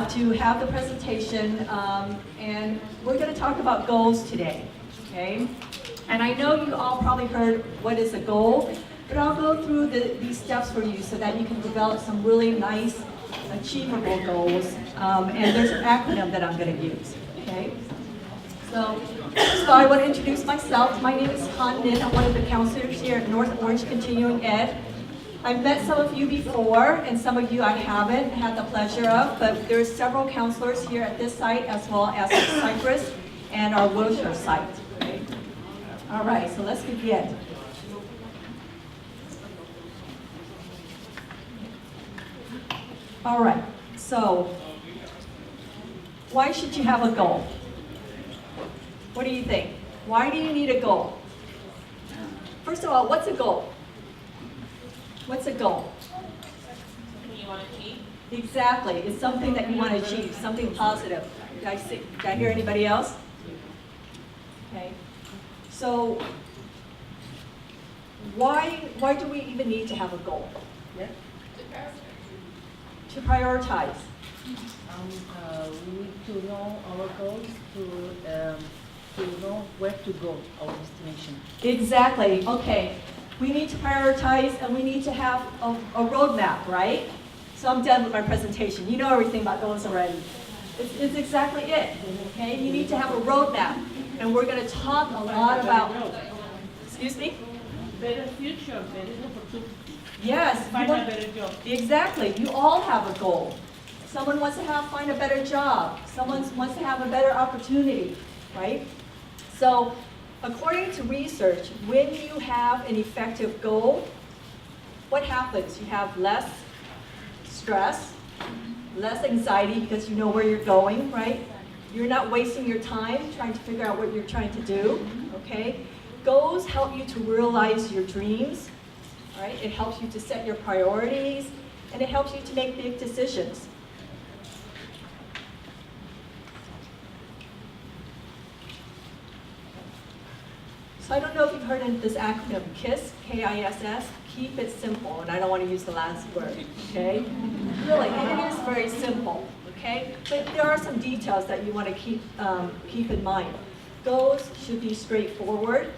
enough to have the presentation, and we're going to talk about goals today, okay? And I know you all probably heard what is a goal, but I'll go through these steps for you so that you can develop some really nice, achievable goals, and there's an acronym that I'm going to use, okay? So I want to introduce myself. My name is Han Min. I'm one of the counselors here at North Orange Continuing Ed. I've met some of you before, and some of you I haven't had the pleasure of, but there's several counselors here at this site, as well as at Cypress and our Wilshire site. Okay? All right, so let's begin. All right, so why should you have a goal? What do you think? Why do you need a goal? First of all, what's a goal? What's a goal? Something you want to achieve? Exactly. It's something that you want to achieve, something positive. Did I hear anybody else? Okay. So why do we even need to have a goal? Yeah? To prioritize. We need to know our goals to know where to go, our destination. Exactly. Okay. We need to prioritize, and we need to have a roadmap, right? So I'm done with my presentation. You know everything about goals already. It's exactly it. Okay. You need to have a roadmap, and we're going to talk a lot about. Excuse me. Better future, better opportunity. Yes. Find a better job. Exactly. You all have a goal. Someone wants to find a better job. Someone wants to have a better opportunity, right? So, according to research, when you have an effective goal, what happens? You have less stress, less anxiety because you know where you're going, right? You're not wasting your time trying to figure out what you're trying to do, okay? Goals help you to realize your dreams, right? It helps you to set your priorities, and it helps you to make big decisions. So I don't know if you've heard of this acronym, KISS, K-I-S-S, keep it simple, and I don't want to use the last word, okay? Really, it is very simple, okay? But there are some details that you want to keep in mind. Goals should be straightforward,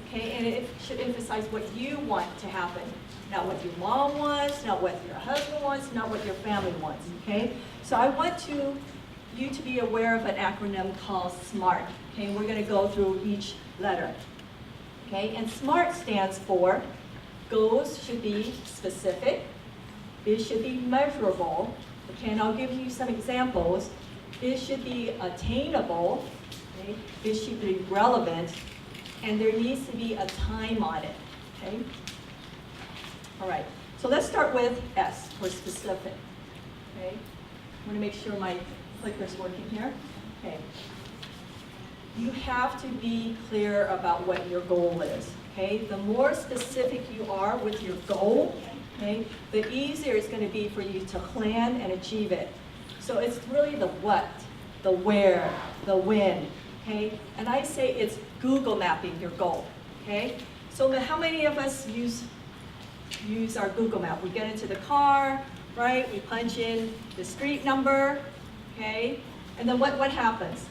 okay? And it should emphasize what you want to happen. Not what your mom wants, not what your husband wants, not what your family wants, okay? So I want you to be aware of an acronym called SMART, okay? We're going to go through each letter. Okay, and SMART stands for goals should be specific, it should be measurable, okay, and I'll give you some examples. It should be attainable, okay, it should be relevant, and there needs to be a time on it, okay? All right, so let's start with S for specific, okay? I want to make sure my clicker's working here, okay. You have to be clear about what your goal is, okay? The more specific you are with your goal, okay, the easier it's going to be for you to plan and achieve it. So it's really the what, the where, the when, okay? And I say it's Google mapping your goal, okay? So how many of us use our Google map? We get into the car, right? We punch in the street number, okay? And then what happens?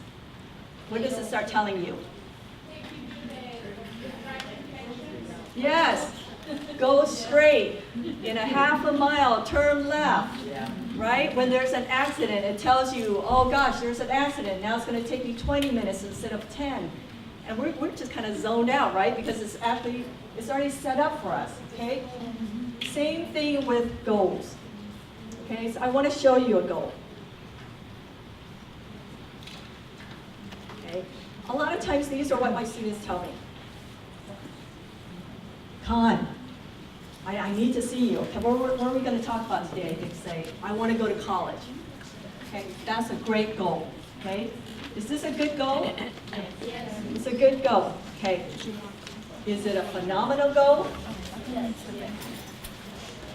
What does it start telling you? Yes, go straight. In a half a mile, turn left. Right? When there's an accident, it tells you, oh gosh, there's an accident. Now it's going to take you 20 minutes instead of 10. And we're just kind of zoned out, right? Because it's already set up for us, okay? Same thing with goals. Okay, so I want to show you a goal. A lot of times these are what my students tell me. Khan, I need to see you. Okay, what are we going to talk about today? They say, I want to go to college. Okay, that's a great goal. Okay, is this a good goal? Yes. It's a good goal. Okay, is it a phenomenal goal? Yes.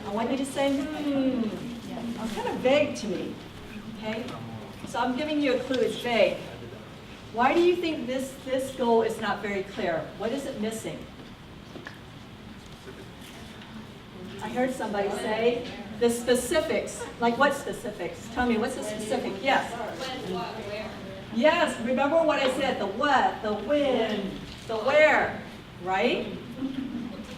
I want you to say, it's kind of vague to me. Okay, so I'm giving you a clue. It's vague. Why do you think this goal is not very clear? What is it missing? I heard somebody say The specifics, like what specifics? Tell me, what's the specific? Yes. When, what, where? Yes, remember what I said, the what, the when, the where, right?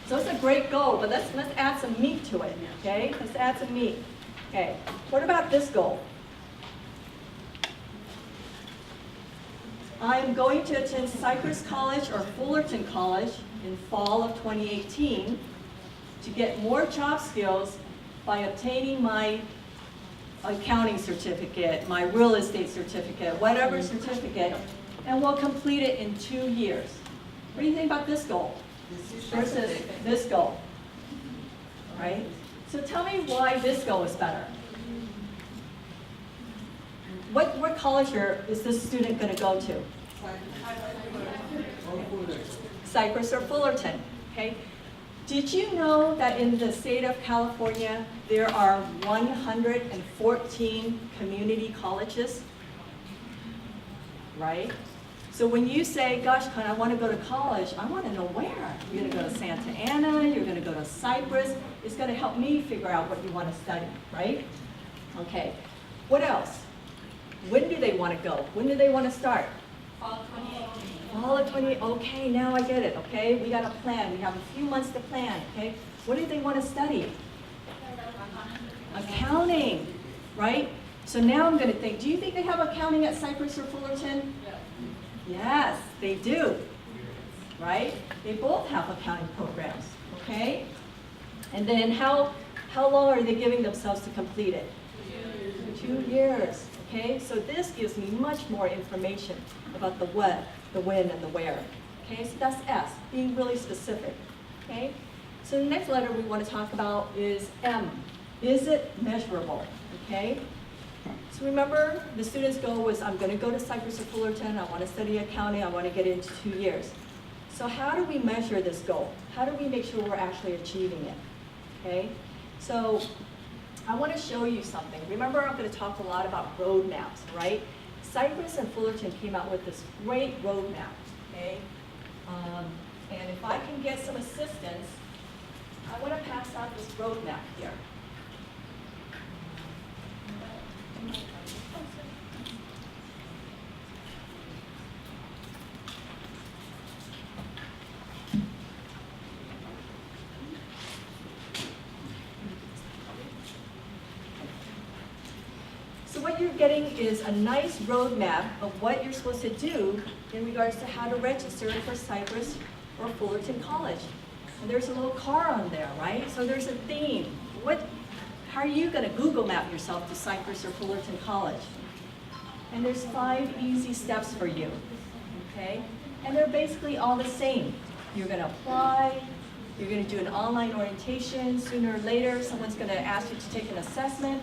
So it's a great goal, but let's add some meat to it, okay? Let's add some meat. Okay, what about this goal? I'm going to attend Cypress College or Fullerton College in fall of 2018 to get more job skills by obtaining my accounting certificate, my real estate certificate, whatever certificate, and we'll complete it in 2 years. What do you think about this goal versus this goal? Right? So tell me why this goal is better. What college is this student going to go to? Cypress or Fullerton. Okay. Did you know that in the state of California, there are 114 community colleges? Right? So when you say, gosh, Con, I want to go to college, I want to know where. You're going to go to Santa Ana, you're going to go to Cypress. It's going to help me figure out what you want to study, right? Okay. What else? When do they want to go? When do they want to start? Fall 2018. Fall of 20, okay, now I get it, okay? We got a plan, we have a few months to plan, okay? What do they want to study? Accounting, right? So now I'm going to think, do you think they have accounting at Cypress or Fullerton? Yes, they do, right? They both have accounting programs, okay? And then how long are they giving themselves to complete it? 2 years, okay? So this gives me much more information about the what, the when, and the where. Okay, so that's S, being really specific. Okay, so the next letter we want to talk about is M. Is it measurable? Okay, so remember the student's goal was I'm going to go to Cypress or Fullerton, I want to study accounting, I want to get into 2 years. So how do we measure this goal? How do we make sure we're actually achieving it? Okay, so I want to show you something. Remember, I'm going to talk a lot about roadmaps, right? Cypress and Fullerton came out with this great roadmap, okay? And if I can get some assistance, I want to pass out this roadmap here. What you're getting is a nice roadmap of what you're supposed to do in regards to how to register for Cypress or Fullerton College. And there's a little car on there, right? So there's a theme. How are you going to Google map yourself to Cypress or Fullerton College? And there's 5 easy steps for you, okay? And they're basically all the same. You're going to apply, you're going to do an online orientation. Sooner or later, someone's going to ask you to take an assessment.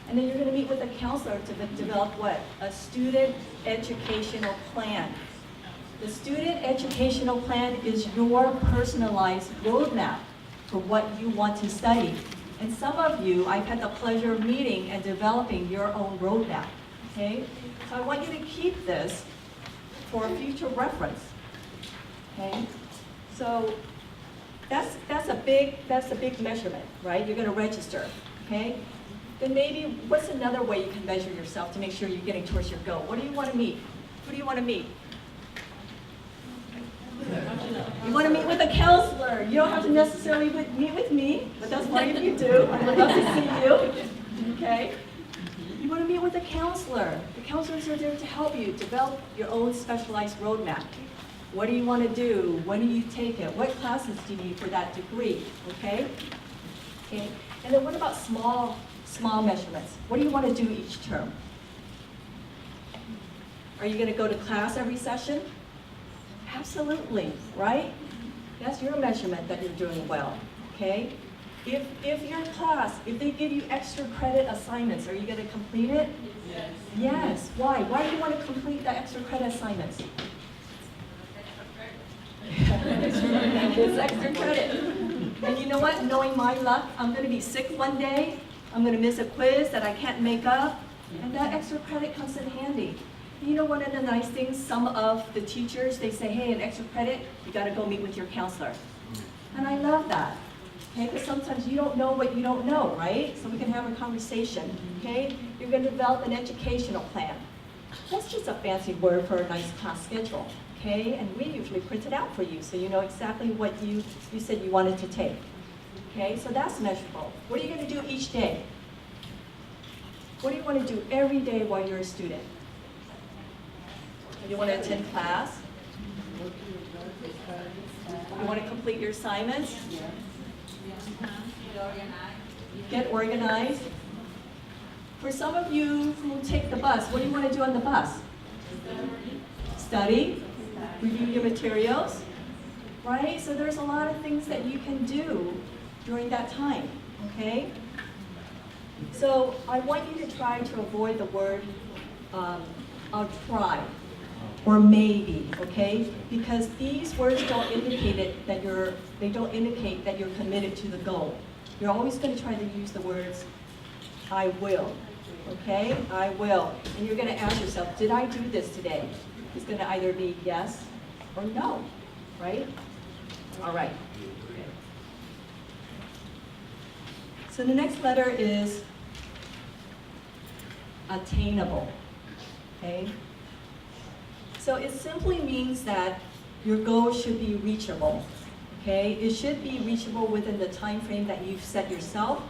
And then you're going to meet with a counselor to develop what? A student educational plan. The student educational plan is your personalized roadmap for what you want to study. And some of you, I've had the pleasure of meeting and developing your own roadmap. Okay? So I want you to keep this for future reference. Okay? So that's a big measurement, right? You're going to register. Okay? Then maybe, what's another way you can measure yourself to make sure you're getting towards your goal? What do you want to meet? Who do you want to meet? You want to meet with a counselor. You don't have to necessarily meet with me, but that's fine if you do. I would love to see you. Okay? You want to meet with a counselor. The counselors are there to help you develop your own specialized roadmap. What do you want to do? When do you take it? What classes do you need for that degree? Okay? Okay? And then what about small measurements? What do you want to do each term? Are you going to go to class every session? Absolutely, right? That's your measurement that you're doing well, okay? If your class, if they give you extra credit assignments, are you going to complete it? Yes. Yes. Why? Why do you want to complete the extra credit assignments? It's extra credit. And you know what? Knowing my luck, I'm going to be sick one day. I'm going to miss a quiz that I can't make up. And that extra credit comes in handy. You know, one of the nice things, some of the teachers, they say, hey, an extra credit, you got to go meet with your counselor. And I love that. Okay, because sometimes you don't know what you don't know, right? So we can have a conversation, okay? You're going to develop an educational plan. That's just a fancy word for a nice class schedule, okay? And we usually print it out for you so you know exactly what you said you wanted to take. Okay, so that's measurable. What are you going to do each day? What do you want to do every day while you're a student? You want to attend class? You want to complete your assignments? Get organized. For some of you who take the bus, what do you want to do on the bus? Study. Review your materials. Right? So there's a lot of things that you can do during that time. Okay? So I want you to try to avoid the word I'll try or maybe, okay? Because these words don't indicate that you're committed to the goal. You're always going to try to use the words I will, okay? I will. And you're going to ask yourself, did I do this today? It's going to either be yes or no, right? All right. So the next letter is attainable, okay? So it simply means that your goal should be reachable, okay? It should be reachable within the time frame that you've set yourself,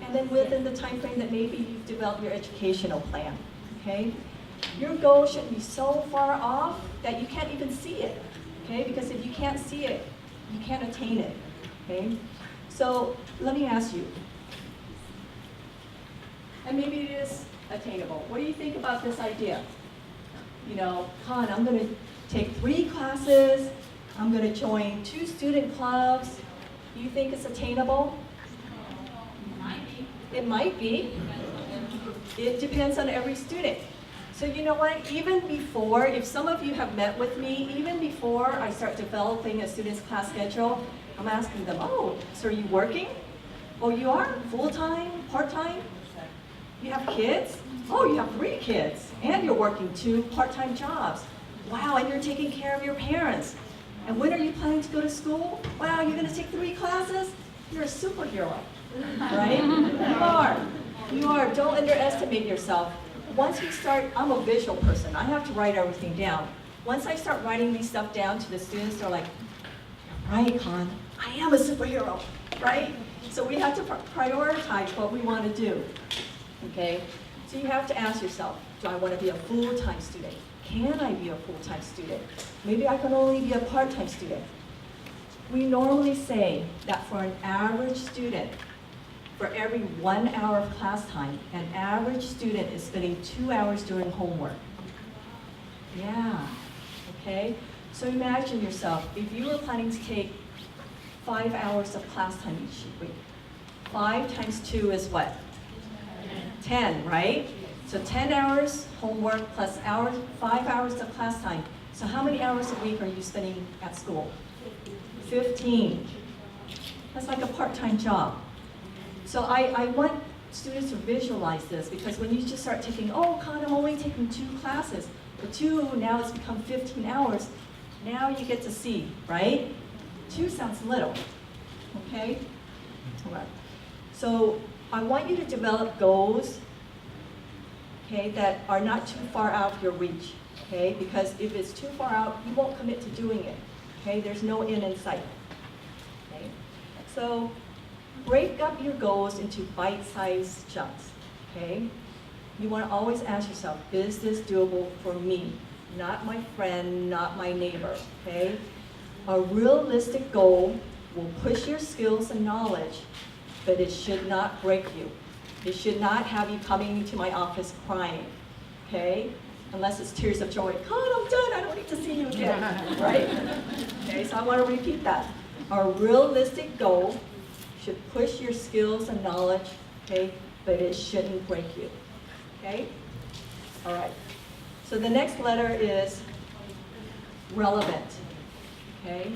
and then within the time frame that maybe you've developed your educational plan, okay? Your goal shouldn't be so far off that you can't even see it, okay? Because if you can't see it, you can't attain it, okay? So let me ask you, and maybe it is attainable. What do you think about this idea? You know, Khan, I'm going to take 3 classes, I'm going to join 2 student clubs. Do you think it's attainable? It might be. It depends on every student. So you know what, even before, if some of you have met with me, even before I start developing a student's class schedule, I'm asking them, oh, so are you working? Oh, you are? Full-time? Part-time? You have kids? Oh, you have 3 kids, and you're working 2 part-time jobs. Wow, and you're taking care of your parents. And when are you planning to go to school? Wow, you're gonna take 3 classes? You're a superhero, right? You are. You are. Don't underestimate yourself. Once you start, I'm a visual person. I have to write everything down. Once I start writing these stuff down to the students, they're like, you're right, Khan, I am a superhero, right? So we have to prioritize what we want to do, okay? So you have to ask yourself, do I want to be a full-time student? Can I be a full-time student? Maybe I can only be a part-time student. We normally say that for an average student, for every 1 hour of class time, an average student is spending 2 hours doing homework. Yeah, okay? So imagine yourself, if you were planning to take 5 hours of class time each week, 5 times 2 is what? 10, right? So 10 hours homework plus 5 hours of class time. So how many hours a week are you spending at school? 15. That's like a part-time job. So I want students to visualize this, because when you just start taking, oh, Khan, I'm only taking 2 classes, but 2, now it's become 15 hours. Now you get to see, right? 2 sounds little, okay? All right. So I want you to develop goals, okay, that are not too far out of your reach, okay? Because if it's too far out, you won't commit to doing it, okay? There's no end in sight, okay? So break up your goals into bite-sized chunks, okay? You want to always ask yourself, is this doable for me? Not my friend, not my neighbor, okay? A realistic goal will push your skills and knowledge, but it should not break you. It should not have you coming into my office crying, okay? Unless it's tears of joy. God, I'm done, I don't need to see you again, right? Okay, so I want to repeat that. A realistic goal should push your skills and knowledge, okay? But it shouldn't break you, okay? All right. So the next letter is relevant, okay?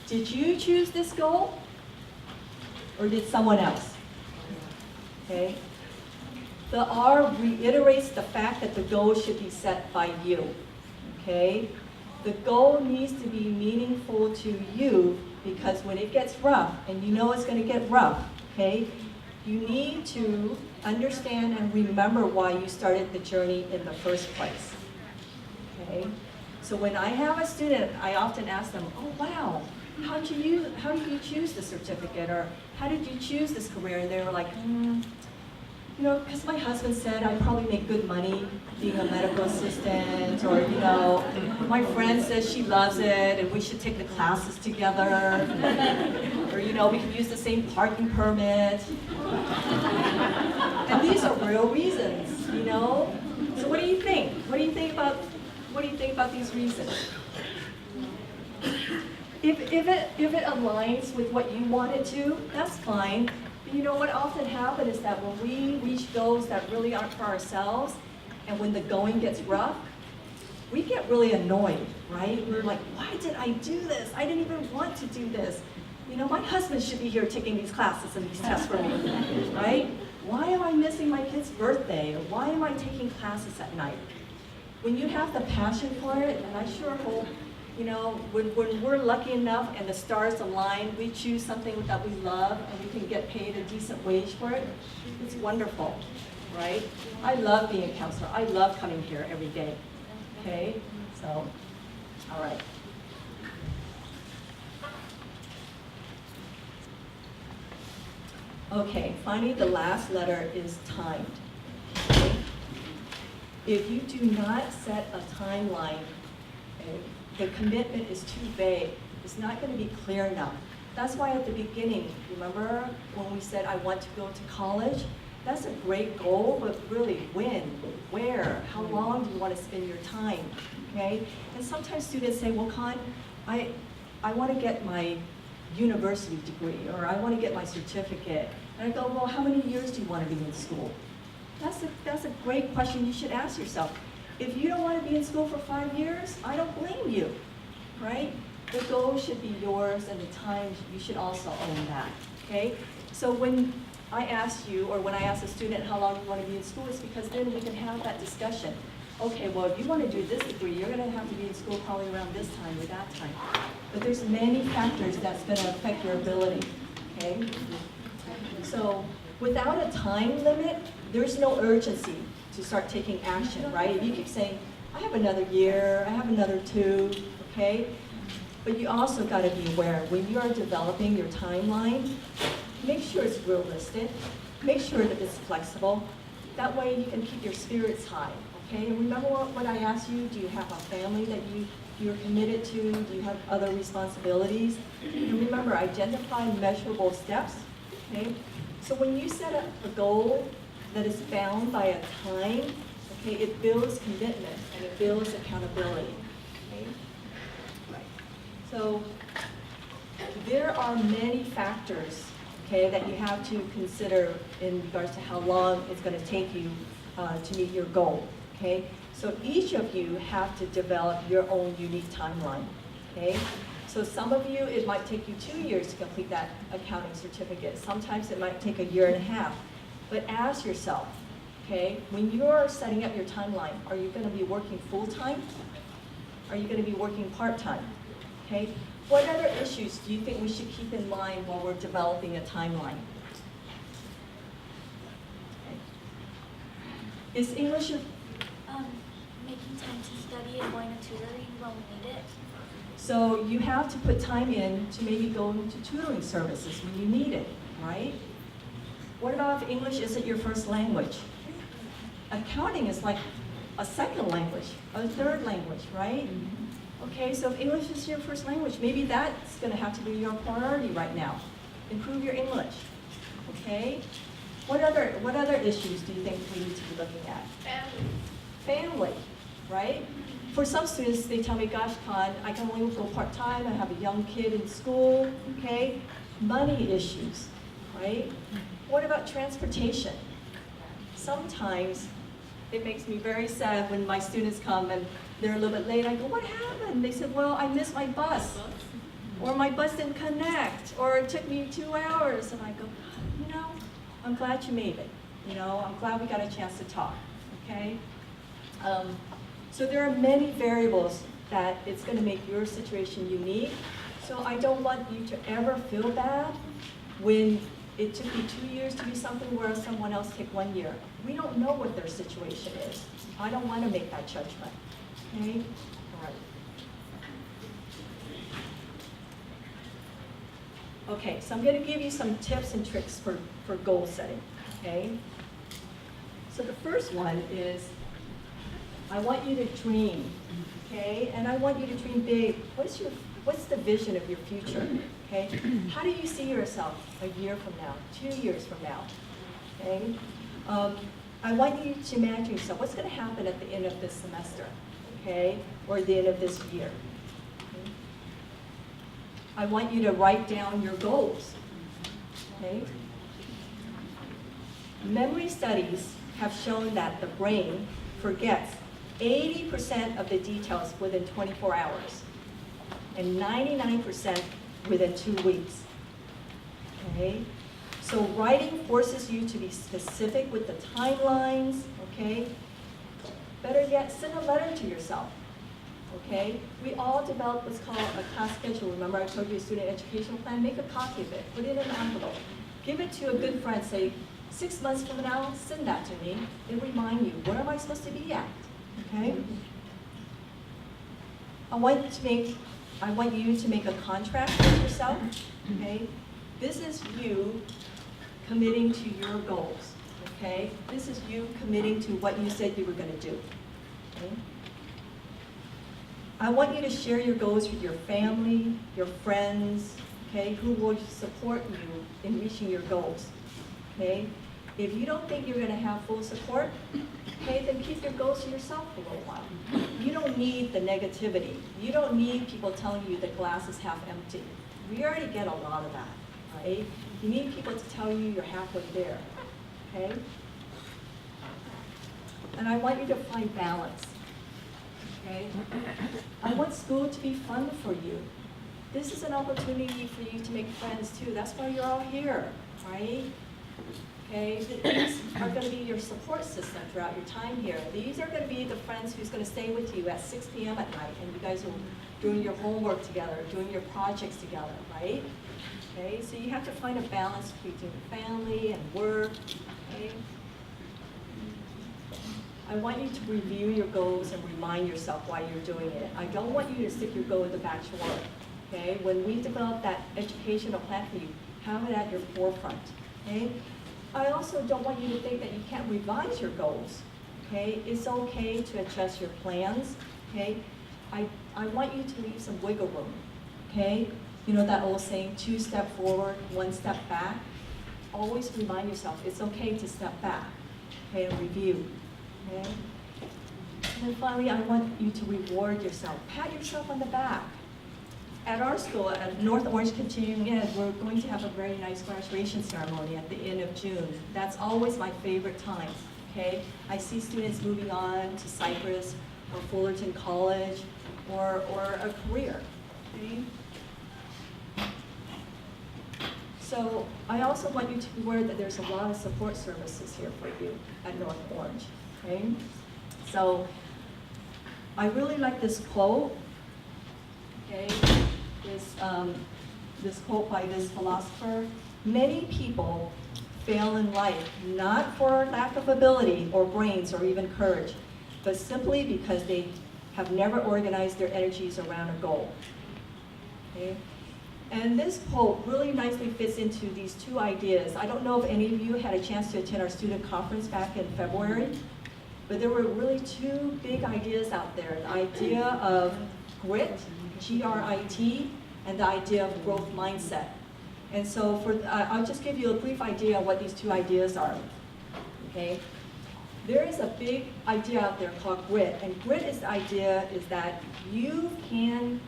Did you choose this goal? Or did someone else? Okay? The R reiterates the fact that the goal should be set by you. Okay? The goal needs to be meaningful to you because when it gets rough, and you know it's going to get rough, okay, you need to understand and remember why you started the journey in the first place, okay? So when I have a student, I often ask them, oh wow, how did you choose the certificate, or how did you choose this career? And they were like, you know, because my husband said I'd probably make good money being a medical assistant, or, you know, my friend says she loves it and we should take the classes together, or, you know, we can use the same parking permit. And these are real reasons, you know? So what do you think? What do you think about these reasons? If it aligns with what you wanted to, that's fine. But you know what often happens is that when we reach goals that really aren't for ourselves, and when the going gets rough, we get really annoyed, right? We're like, why did I do this? I didn't even want to do this. You know, my husband should be here taking these classes and these tests for me, right? Why am I missing my kid's birthday? Or why am I taking classes at night? When you have the passion for it, and I sure hope, you know, when we're lucky enough and the stars align, we choose something that we love and we can get paid a decent wage for it, it's wonderful, right? I love being a counselor. I love coming here every day, okay? So, all right. Okay, finally the last letter is timed. Okay? If you do not set a timeline, okay, the commitment is too vague. It's not going to be clear enough. That's why at the beginning, remember when we said I want to go to college? That's a great goal, but really when, where, how long do you want to spend your time, okay? And sometimes students say, well, Con, I want to get my university degree, or I want to get my certificate. And I go, well, how many years do you want to be in school? That's a great question you should ask yourself. If you don't want to be in school for 5 years, I don't blame you, right? The goal should be yours, and the time, you should also own that, okay? So when I ask you, or when I ask a student how long you want to be in school, it's because then we can have that discussion. Okay, well, if you want to do this degree, you're going to have to be in school probably around this time or that time. But there's many factors that's going to affect your ability, okay? So without a time limit, there's no urgency to start taking action, right? If you keep saying, I have another year, I have another 2, okay? But you also got to be aware, when you are developing your timeline, make sure it's realistic, make sure that it's flexible. That way you can keep your spirits high, okay? And remember what I asked you, do you have a family that you're committed to? Do you have other responsibilities? And remember, identify measurable steps, okay? So when you set up a goal that is bound by a time, okay, it builds commitment and it builds accountability, okay? Right. So there are many factors, okay, that you have to consider in regards to how long it's going to take you to meet your goal, okay? So each of you have to develop your own unique timeline, okay? So some of you, it might take you 2 years to complete that accounting certificate. Sometimes it might take a year and a half. But ask yourself, okay, when you're setting up your timeline, are you going to be working full-time? Are you going to be working part-time? Okay? What other issues do you think we should keep in mind while we're developing a timeline? Okay. Is English your... Making time to study and going to tutoring when we need it. So you have to put time in to maybe go into tutoring services when you need it, right? What about if English isn't your first language? Accounting is like a second language, a third language, right? Okay, so if English is your first language, maybe that's going to have to be your priority right now. Improve your English, okay? What other issues do you think we need to be looking at? Family, right? For some students, they tell me, gosh, Con, I can only go part-time, I have a young kid in school, okay? Money issues, right? What about transportation? Sometimes it makes me very sad when my students come and they're a little bit late. I go, what happened? They said, well, I missed my bus. Or my bus didn't connect. Or it took me 2 hours. And I go, you know, I'm glad you made it. You know, I'm glad we got a chance to talk, okay? So there are many variables that it's going to make your situation unique. So I don't want you to ever feel bad when it took you 2 years to do something whereas someone else took 1 year. We don't know what their situation is. I don't want to make that judgment, okay? All right. Okay, so I'm going to give you some tips and tricks for goal setting, okay? So the first one is, I want you to dream, okay? And I want you to dream big. What's the vision of your future, okay? How do you see yourself a year from now, 2 years from now, okay? I want you to imagine yourself, what's going to happen at the end of this semester, okay? Or the end of this year. Okay? I want you to write down your goals, okay? Memory studies have shown that the brain forgets 80% of the details within 24 hours and 99% within 2 weeks, okay? So writing forces you to be specific with the timelines, okay? Better yet, send a letter to yourself, okay? We all develop what's called a class schedule. Remember I told you a student educational plan? Make a copy of it, put it in an envelope. Give it to a good friend, say, 6 months from now, send that to me. It'll remind you, where am I supposed to be at, okay? I want you to make a contract with yourself, okay? This is you committing to your goals, okay? This is you committing to what you said you were going to do, okay? I want you to share your goals with your family, your friends, okay, who will support you in reaching your goals, okay? If you don't think you're going to have full support, okay, then keep your goals to yourself for a little while. You don't need the negativity. You don't need people telling you the glass is half empty. We already get a lot of that, right? You need people to tell you you're halfway there, okay? And I want you to find balance, okay? I want school to be fun for you. This is an opportunity for you to make friends too. That's why you're all here, right? Okay, these are going to be your support system throughout your time here. These are going to be the friends who's going to stay with you at 6 p.m. at night, and you guys are doing your homework together, doing your projects together, right? Okay, so you have to find a balance between family and work, okay? I want you to review your goals and remind yourself why you're doing it. I don't want you to stick your goal in the back drawer, okay? When we develop that educational plan for you, have it at your forefront, okay? I also don't want you to think that you can't revise your goals, okay? It's okay to adjust your plans, okay? I want you to leave some wiggle room, okay? You know that old saying, 2 steps forward, 1 step back? Always remind yourself it's okay to step back, okay, and review, okay? And then finally, I want you to reward yourself. Pat yourself on the back. At our school, at North Orange Continuing Ed, we're going to have a very nice graduation ceremony at the end of June. That's always my favorite time, okay? I see students moving on to Cypress or Fullerton College or a career, okay? So I also want you to be aware that there's a lot of support services here for you at North Orange, okay? So I really like this quote, okay? This quote by this philosopher: many people fail in life not for lack of ability or brains or even courage, but simply because they have never organized their energies around a goal. Okay? And this quote really nicely fits into these 2 ideas. I don't know if any of you had a chance to attend our student conference back in February, but there were really 2 big ideas out there. The idea of grit, G-R-I-T, and the idea of growth mindset. And so I'll just give you a brief idea of what these 2 ideas are, okay? There is a big idea out there called grit, and grit is the idea is that you can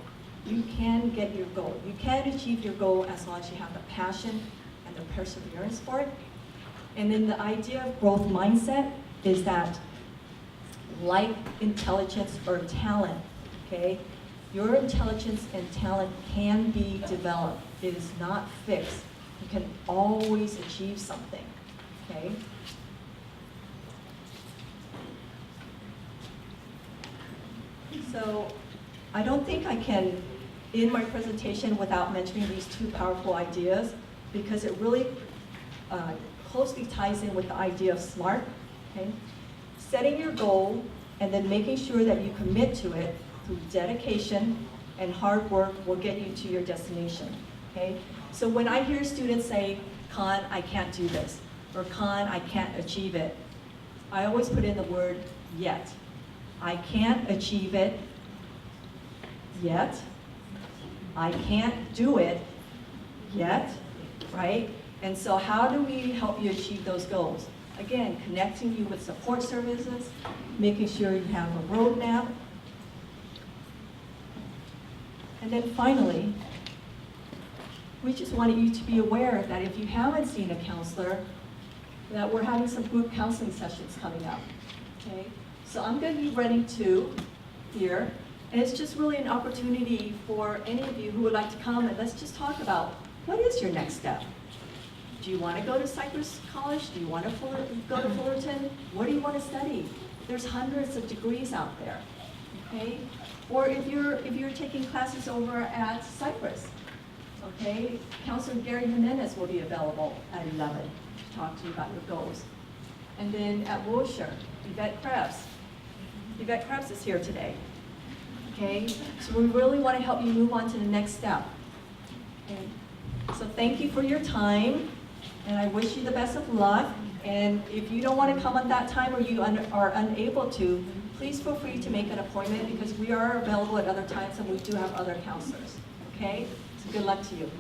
get your goal. You can achieve your goal as long as you have the passion and the perseverance for it. And then the idea of growth mindset is that like intelligence or talent, okay? Your intelligence and talent can be developed. It is not fixed. You can always achieve something, okay? So I don't think I can in my presentation without mentioning these two powerful ideas because it really closely ties in with the idea of SMART, okay? Setting your goal and then making sure that you commit to it through dedication and hard work will get you to your destination, okay? So when I hear students say, Khan, I can't do this, or Khan, I can't achieve it, I always put in the word yet. I can't achieve it yet. I can't do it yet, right? And so how do we help you achieve those goals? Again, connecting you with support services, making sure you have a roadmap. And then finally, we just wanted you to be aware that if you haven't seen a counselor, that we're having some group counseling sessions coming up, okay? So I'm going to be running 2 here, and it's just really an opportunity for any of you who would like to come and let's just talk about what is your next step? Do you want to go to Cypress College? Do you want to go to Fullerton? What do you want to study? There's hundreds of degrees out there, okay? Or if you're taking classes over at Cypress, okay? Counselor Gary Jimenez will be available at 11 to talk to you about your goals. And then at Wilshire, Yvette Krebs. Yvette Krebs is here today, okay? So we really want to help you move on to the next step. Okay? So thank you for your time, and I wish you the best of luck. And if you don't want to come at that time or you are unable to, please feel free to make an appointment because we are available at other times and we do have other counselors, okay? So good luck to you.